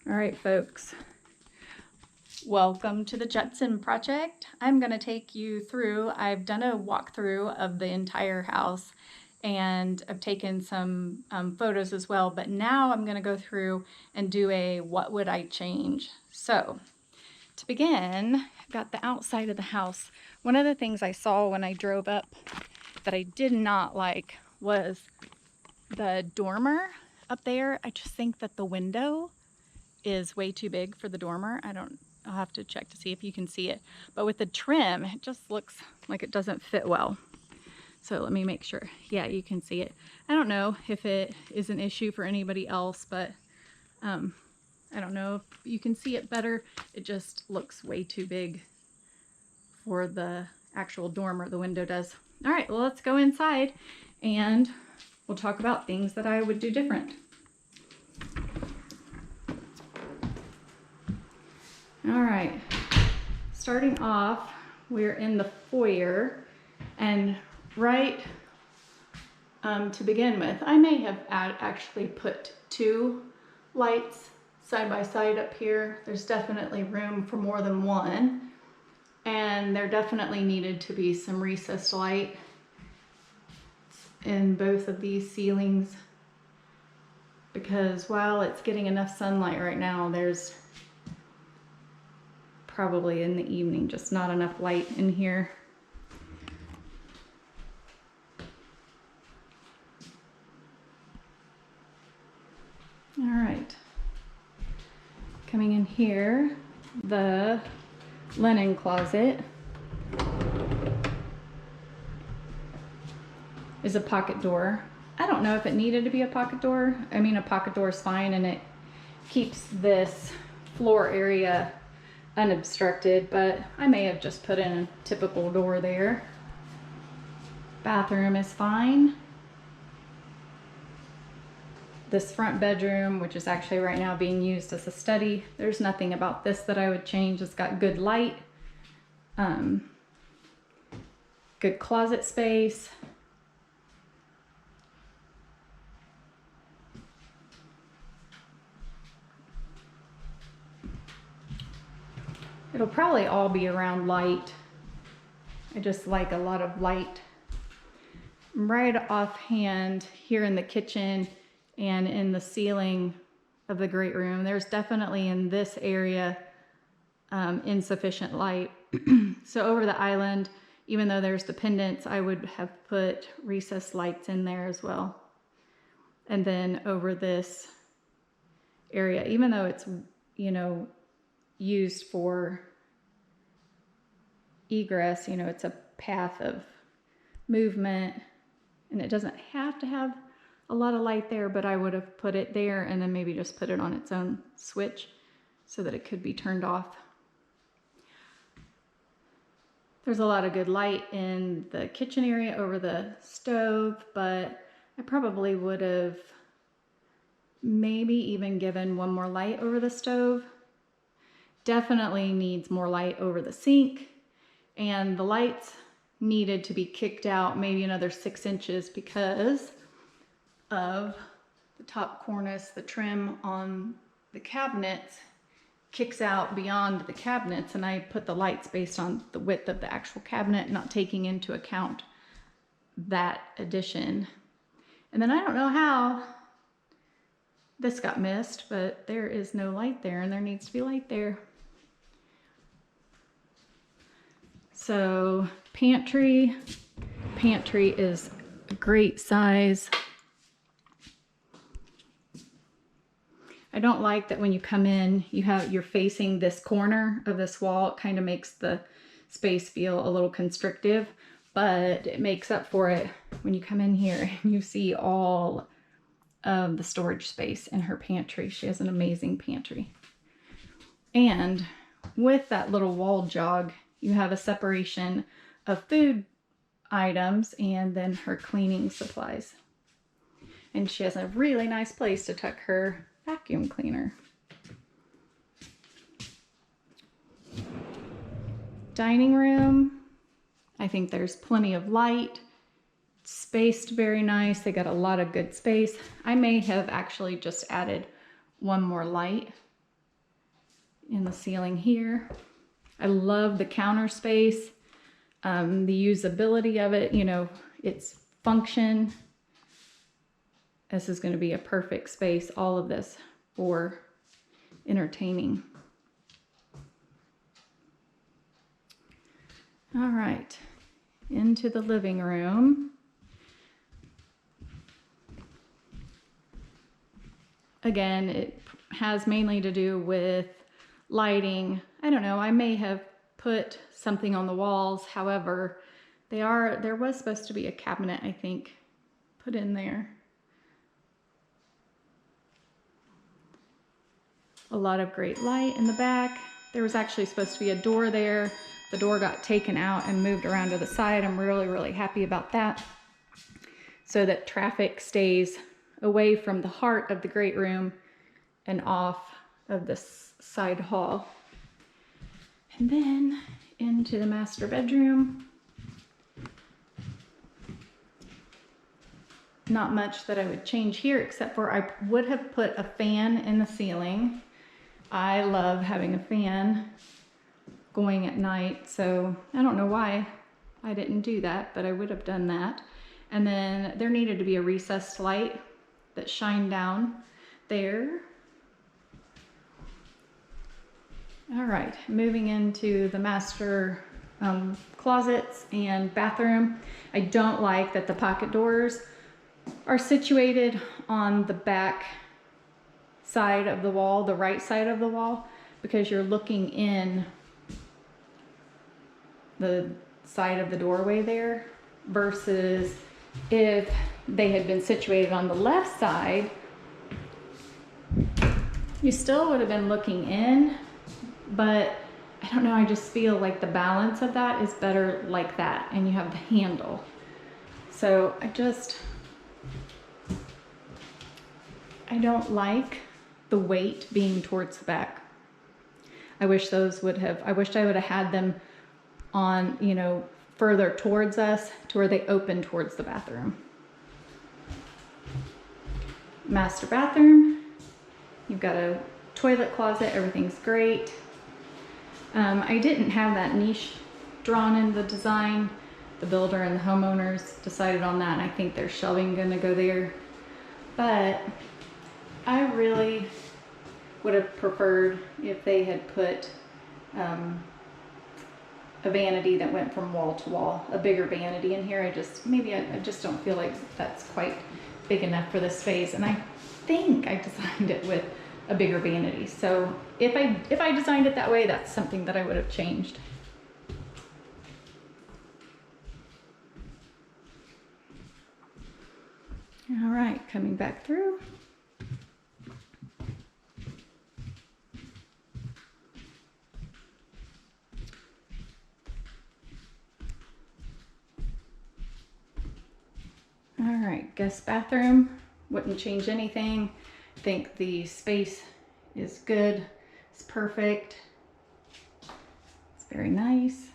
All right, folks, welcome to the Judson Project. I'm going to take you through, I've done a walkthrough of the entire house and I've taken some photos as well, but now I'm going to go through and do a what would I change. So to begin, I've got the outside of the house. One of the things I saw when I drove up that I did not like was the dormer up there. I just think that the window is way too big for the dormer. I'll have to check to see if you can see it. But with the trim, it just looks like it doesn't fit well. So let me make sure. Yeah, you can see it. I don't know if it is an issue for anybody else, but I don't know if you can see it better. It just looks way too big for the actual dormer. The window does. All right, well, let's go inside and we'll talk about things that I would do different. All right, starting off, we're in the foyer, and right to begin with, I may have actually put two lights side by side up here. There's definitely room for more than one, and there definitely needed to be some recessed light in both of these ceilings, because while it's getting enough sunlight right now, there's probably in the evening just not enough light in here. All right, coming in here, the linen closet is a pocket door. I don't know if it needed to be a pocket door. I mean, a pocket door is fine and it keeps this floor area unobstructed, but I may have just put in a typical door there. Bathroom is fine. This front bedroom, which is actually right now being used as a study, there's nothing about this that I would change. It's got good light, good closet space. It'll probably all be around light. I just like a lot of light. Right offhand here in the kitchen and in the ceiling of the great room, there's definitely in this area insufficient light. So over the island, even though there's the pendants, I would have put recessed lights in there as well. And then over this area, even though it's, you know, used for egress, you know, it's a path of movement and it doesn't have to have a lot of light there, but I would have put it there and then maybe just put it on its own switch so that it could be turned off. There's a lot of good light in the kitchen area over the stove, but I probably would have maybe even given one more light over the stove. Definitely needs more light over the sink, and the lights needed to be kicked out maybe another 6 inches because of the top cornice. The trim on the cabinets kicks out beyond the cabinets, and I put the lights based on the width of the actual cabinet, not taking into account that addition. And then I don't know how this got missed, but there is no light there and there needs to be light there. So pantry is a great size. I don't like that when you come in, you're facing this corner of this wall. It kind of makes the space feel a little constrictive, but it makes up for it when you come in here and you see all of the storage space in her pantry. She has an amazing pantry. And with that little wall jog, you have a separation of food items and then her cleaning supplies. And she has a really nice place to tuck her vacuum cleaner. Dining room, I think there's plenty of light. Spaced very nice. They got a lot of good space. I may have actually just added one more light in the ceiling here. I love the counter space, the usability of it, you know, its function. This is going to be a perfect space, all of this, for entertaining. All right, into the living room. Again, it has mainly to do with lighting. I don't know, I may have put something on the walls. However, there was supposed to be a cabinet, I think, put in there. A lot of great light in the back. There was actually supposed to be a door there. The door got taken out and moved around to the side. I'm really, really happy about that, so that traffic stays away from the heart of the great room and off of this side hall. And then into the master bedroom. Not much that I would change here, except for I would have put a fan in the ceiling. I love having a fan going at night, so I don't know why I didn't do that, but I would have done that. And then there needed to be a recessed light that shined down there. All right, moving into the master closets and bathroom. I don't like that the pocket doors are situated on the back side of the wall, the right side of the wall, because you're looking in the side of the doorway there, versus if they had been situated on the left side, you still would have been looking in, but I don't know, I just feel like the balance of that is better like that, and you have the handle. So I don't like the weight being towards the back. I wish I would have had them on, you know, further towards us to where they open towards the bathroom. Master bathroom. You've got a toilet closet, everything's great. I didn't have that niche drawn in the design. The builder and the homeowners decided on that, and I think there's shelving gonna go there. But I really would have preferred if they had put a vanity that went from wall to wall, a bigger vanity in here. I just don't feel like that's quite big enough for this space, and I think I designed it with a bigger vanity. So if I designed it that way, that's something that I would have changed. All right, coming back through. All right, guest bathroom, wouldn't change anything. I think the space is good, it's perfect. It's very nice.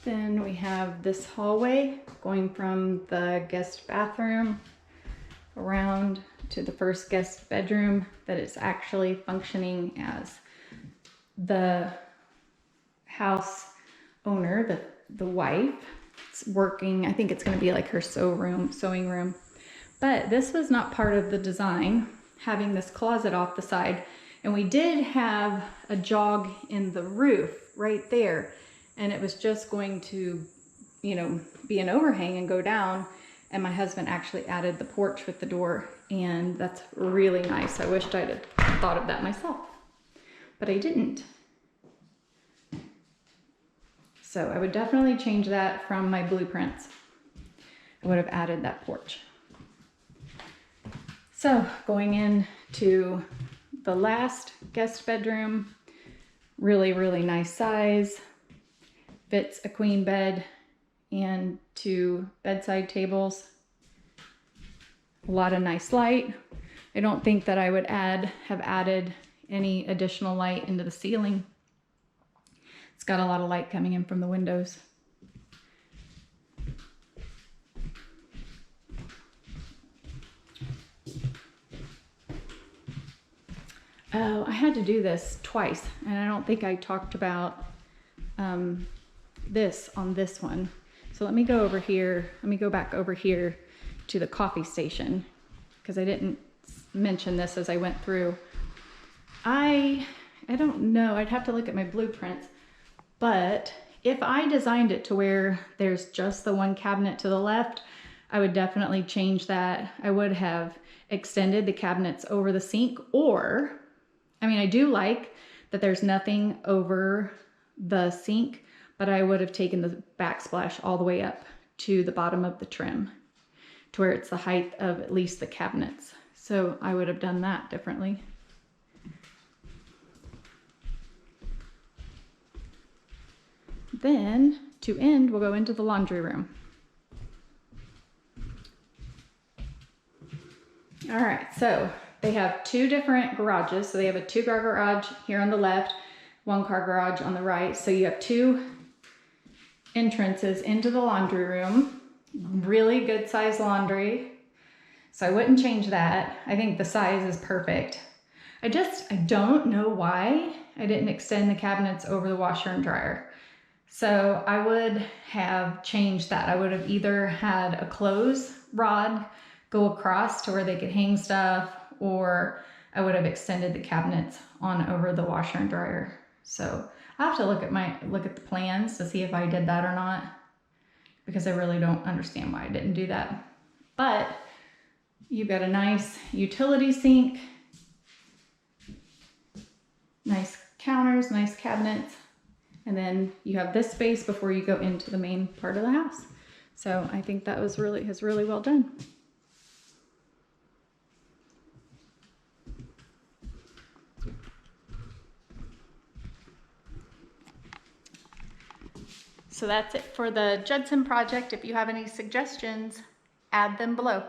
Then we have this hallway going from the guest bathroom around to the first guest bedroom that is actually functioning as the house owner, the wife. It's working. I think it's going to be like her sewing room. But this was not part of the design, having this closet off the side. And we did have a jog in the roof right there. And it was just going to, you know, be an overhang and go down. And my husband actually added the porch with the door, and that's really nice. I wished I'd have thought of that myself, but I didn't. So I would definitely change that from my blueprints. I would have added that porch. So going into the last guest bedroom, really, really nice size. Fits a queen bed and 2 bedside tables. A lot of nice light. I don't think that I would have added any additional light into the ceiling. It's got a lot of light coming in from the windows. Oh, I had to do this twice, and I don't think I talked about this on this one. So let me go over here. Let me go back over here to the coffee station, because I didn't mention this as I went through. I don't know, I'd have to look at my blueprints, but if I designed it to where there's just the one cabinet to the left, I would definitely change that. I would have extended the cabinets over the sink, or, I mean, I do like that there's nothing over the sink, but I would have taken the backsplash all the way up to the bottom of the trim to where it's the height of at least the cabinets. So I would have done that differently. Then to end, we'll go into the laundry room. All right, so they have two different garages. So they have a 2-car garage here on the left, 1-car garage on the right. So you have 2 entrances into the laundry room. Really good size laundry. So I wouldn't change that. I think the size is perfect. I don't know why I didn't extend the cabinets over the washer and dryer. So I would have changed that. I would have either had a clothes rod go across to where they could hang stuff, or I would have extended the cabinets on over the washer and dryer. So I have to look at the plans to see if I did that or not, because I really don't understand why I didn't do that. But you've got a nice utility sink, nice counters, nice cabinets, and then you have this space before you go into the main part of the house. So I think that was really well done. So that's it for the Judson project. If you have any suggestions, add them below.